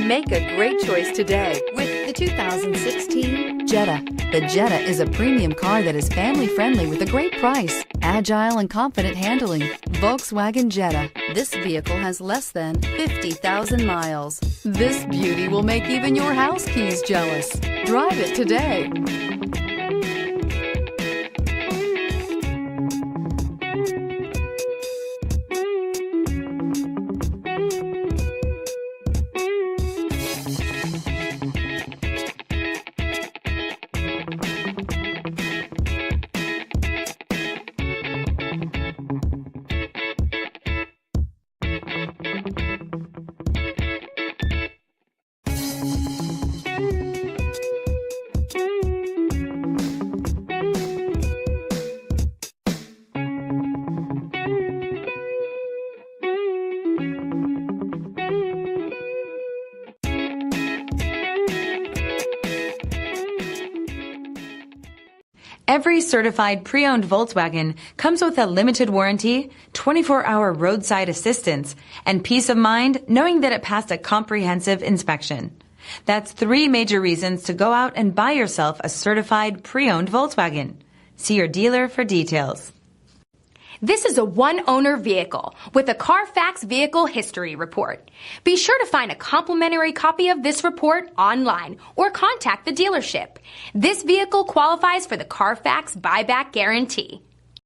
Make a great choice today with the 2016 Jetta. The Jetta is a premium car that is family-friendly with a great price, agile and confident handling. Volkswagen Jetta. This vehicle has less than 50,000 miles. This beauty will make even your house keys jealous. Drive it today. Every certified pre-owned Volkswagen comes with a limited warranty, 24-hour roadside assistance, and peace of mind knowing that it passed a comprehensive inspection. That's 3 major reasons to go out and buy yourself a certified pre-owned Volkswagen. See your dealer for details. This is a one-owner vehicle with a Carfax Vehicle History Report. Be sure to find a complimentary copy of this report online or contact the dealership. This vehicle qualifies for the Carfax Buyback Guarantee.